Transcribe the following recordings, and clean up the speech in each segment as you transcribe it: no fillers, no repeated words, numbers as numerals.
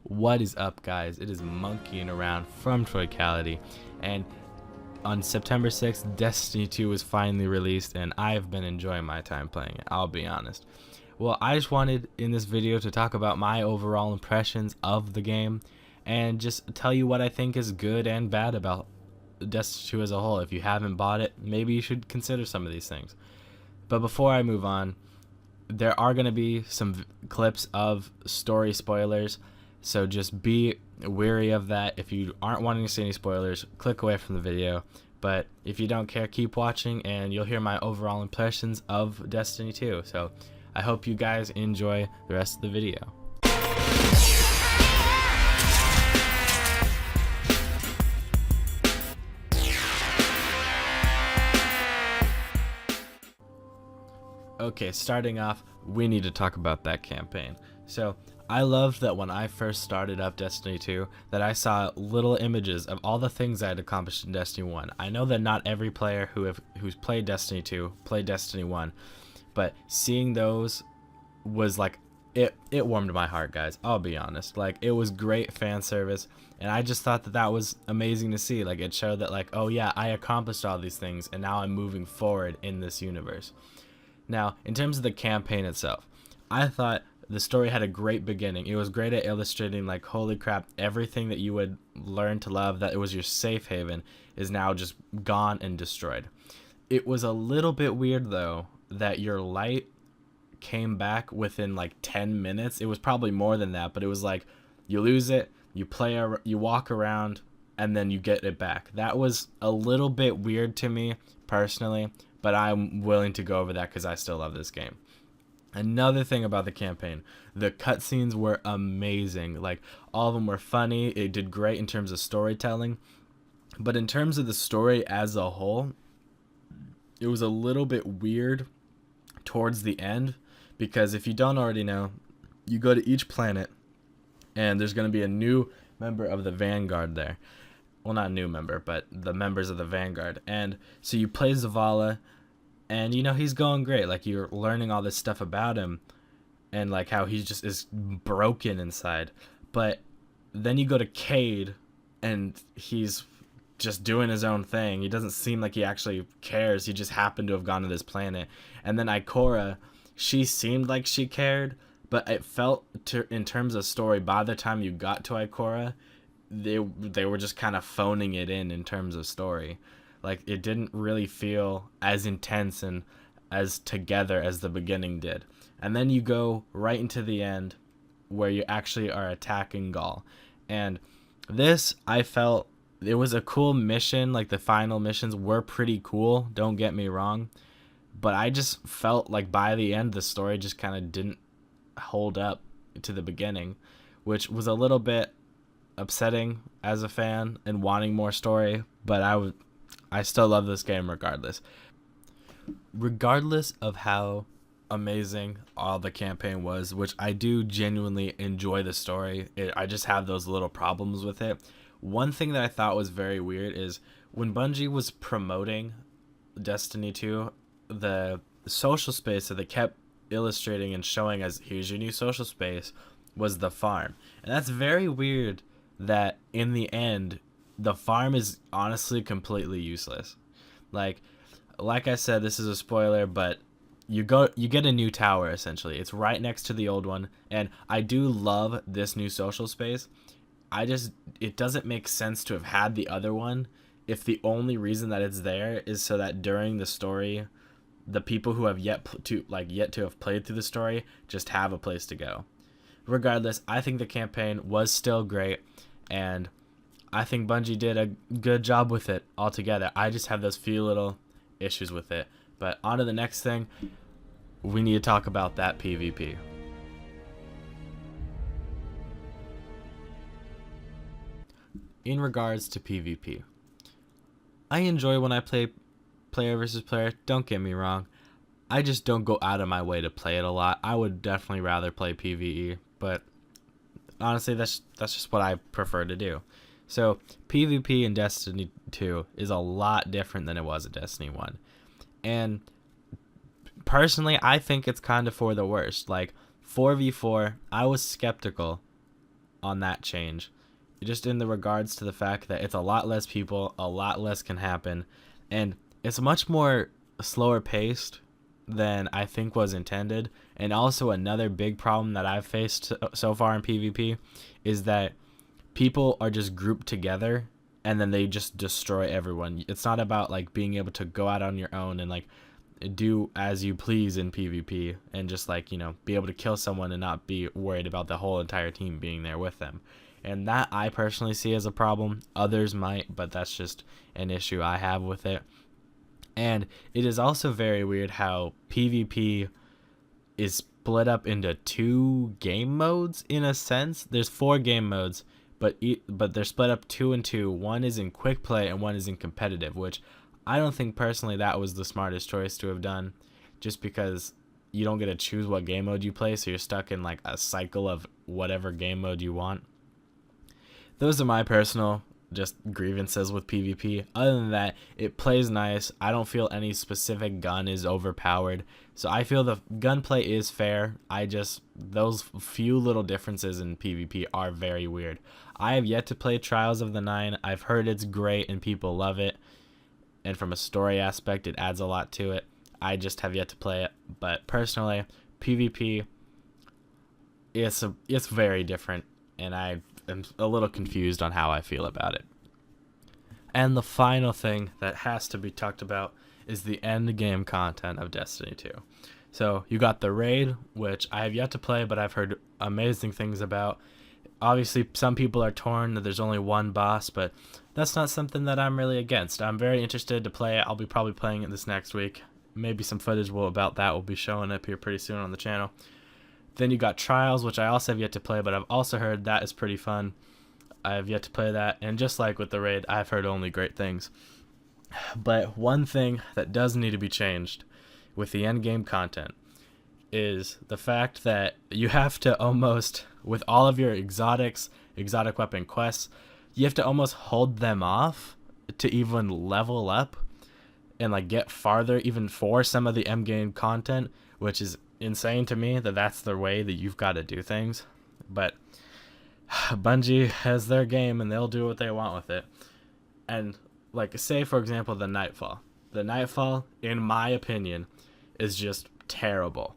What is up, guys? It is MonkianAround from Troikality, and on September 6th, Destiny 2 was finally released, and I've been enjoying my time playing it, I'll be honest. Well, I just wanted in this video to talk about my overall impressions of the game, and just tell you what I think is good and bad about Destiny 2 as a whole. If you haven't bought it, maybe you should consider some of these things. But before I move on, there are going to be some clips of story spoilers, so just be wary of that. If you aren't wanting to see any spoilers, click away from the video. But if you don't care, keep watching and you'll hear my overall impressions of Destiny 2. So I hope you guys enjoy the rest of the video. Okay, starting off, we need to talk about that campaign. So I loved that when I first started up Destiny 2 that I saw little images of all the things I had accomplished in Destiny 1. I know that not every player who's played Destiny 2 played Destiny 1, but seeing those was like, it warmed my heart, guys. I'll be honest. Like, it was great fan service, and I just thought that that was amazing to see. Like, it showed that, like, oh yeah, I accomplished all these things and now I'm moving forward in this universe. Now, in terms of the campaign itself, I thought the story had a great beginning. It was great at illustrating, like, holy crap, everything that you would learn to love, that it was your safe haven, is now just gone and destroyed. It was a little bit weird, though, that your light came back within, like, 10 minutes. It was probably more than that, but it was like, you lose it, you walk around, and then you get it back. That was a little bit weird to me, personally, but I'm willing to go over that because I still love this game. Another thing about the campaign, the cutscenes were amazing. Like, all of them were funny. It did great in terms of storytelling. But in terms of the story as a whole, it was a little bit weird towards the end. Because if you don't already know, you go to each planet, and there's going to be a new member of the Vanguard there. Well, not a new member, but the members of the Vanguard. And so you play Zavala, and you know, he's going great. Like, you're learning all this stuff about him, and like how he just is broken inside. But then you go to Cade, and he's just doing his own thing. He doesn't seem like he actually cares. He just happened to have gone to this planet. And then Ikora, she seemed like she cared, but it felt in terms of story, by the time you got to Ikora, they were just kind of phoning it in terms of story. Like, it didn't really feel as intense and as together as the beginning did. And then you go right into the end where you actually are attacking Gaul. And this, I felt, it was a cool mission. Like, the final missions were pretty cool, don't get me wrong. But I just felt like by the end, the story just kind of didn't hold up to the beginning, which was a little bit upsetting as a fan and wanting more story, but I still love this game regardless of how amazing all the campaign was, which I do genuinely enjoy the story. I just have those little problems with it. One thing that I thought was very weird is when Bungie was promoting Destiny 2, the social space that they kept illustrating and showing as, here's your new social space, was the farm. And that's very weird that in the end, the farm is honestly completely useless. Like I said, this is a spoiler, but you get a new tower, essentially. It's right next to the old one, and I do love this new social space. It doesn't make sense to have had the other one if the only reason that it's there is so that during the story, the people who have yet to have played through the story just have a place to go. Regardless, I think the campaign was still great, and I think Bungie did a good job with it altogether. I just have those few little issues with it. But on to the next thing, we need to talk about that PvP. In regards to PvP, I enjoy when I play player versus player, don't get me wrong. I just don't go out of my way to play it a lot. I would definitely rather play PvE, but honestly, that's just what I prefer to do. So PvP in Destiny 2 is a lot different than it was in Destiny 1. And personally, I think it's kind of for the worst. Like, 4v4, I was skeptical on that change. Just in the regards to the fact that it's a lot less people, a lot less can happen, and it's much more slower paced than I think was intended. And also another big problem that I've faced so far in PvP is that people are just grouped together and then they just destroy everyone. It's not about like being able to go out on your own and like do as you please in PvP and just like, you know, be able to kill someone and not be worried about the whole entire team being there with them. And that I personally see as a problem. Others might, but that's just an issue I have with it. And it is also very weird how PvP is split up into 2 game modes in a sense. There's 4 game modes, but they're split up 2 and 2. One is in quick play and one is in competitive, which I don't think personally that was the smartest choice to have done, just because you don't get to choose what game mode you play, so you're stuck in like a cycle of whatever game mode you want. Those are my personal just grievances with PvP. Other than that, it plays nice. I don't feel any specific gun is overpowered, so I feel the gunplay is fair. Those few little differences in PvP are very weird. I have yet to play Trials of the Nine. I've heard it's great and people love it, and from a story aspect it adds a lot to it. I just have yet to play it, but personally PvP it's very different, and I'm a little confused on how I feel about it. And the final thing that has to be talked about is the end game content of Destiny 2. So you got the raid, which I have yet to play, but I've heard amazing things about. Obviously some people are torn that there's only one boss, but that's not something that I'm really against. I'm very interested to play it. I'll be probably playing it this next week. Maybe some footage about that will be showing up here pretty soon on the channel. Then you got Trials, which I also have yet to play, but I've also heard that is pretty fun. I have yet to play that, and just like with the raid, I've heard only great things. But one thing that does need to be changed with the end game content is the fact that you have to almost, with all of your exotic weapon quests, you have to almost hold them off to even level up and like get farther even for some of the end game content, which is insane to me that that's the way that you've got to do things. But Bungie has their game and they'll do what they want with it. And like, say for example the Nightfall in my opinion is just terrible.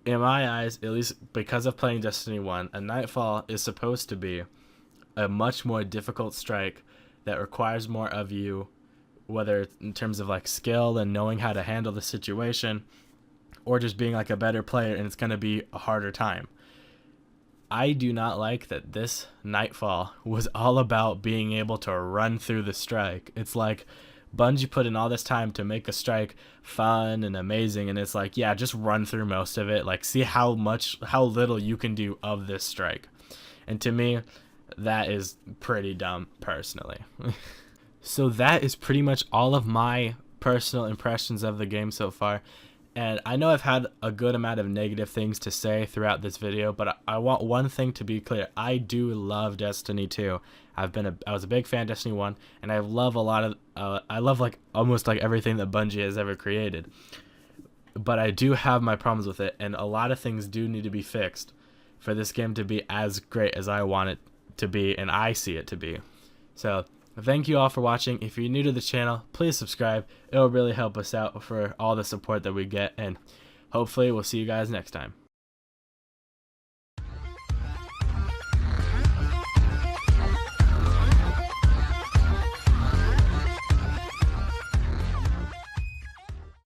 In my eyes, at least because of playing Destiny 1, a Nightfall is supposed to be a much more difficult strike that requires more of you, whether in terms of like skill and knowing how to handle the situation, or just being like a better player, and it's going to be a harder time. I do not like that this Nightfall was all about being able to run through the strike. It's like Bungie put in all this time to make a strike fun and amazing, and it's like, yeah, just run through most of it. Like, see how little you can do of this strike. And to me, that is pretty dumb, personally. So that is pretty much all of my personal impressions of the game so far. And I know I've had a good amount of negative things to say throughout this video, but I want one thing to be clear. I do love Destiny 2. I was a big fan of Destiny 1, and I love like almost like everything that Bungie has ever created. But I do have my problems with it, and a lot of things do need to be fixed for this game to be as great as I want it to be and I see it to be. So thank you all for watching. If you're new to the channel, please subscribe. It will really help us out for all the support that we get, and hopefully we'll see you guys next time.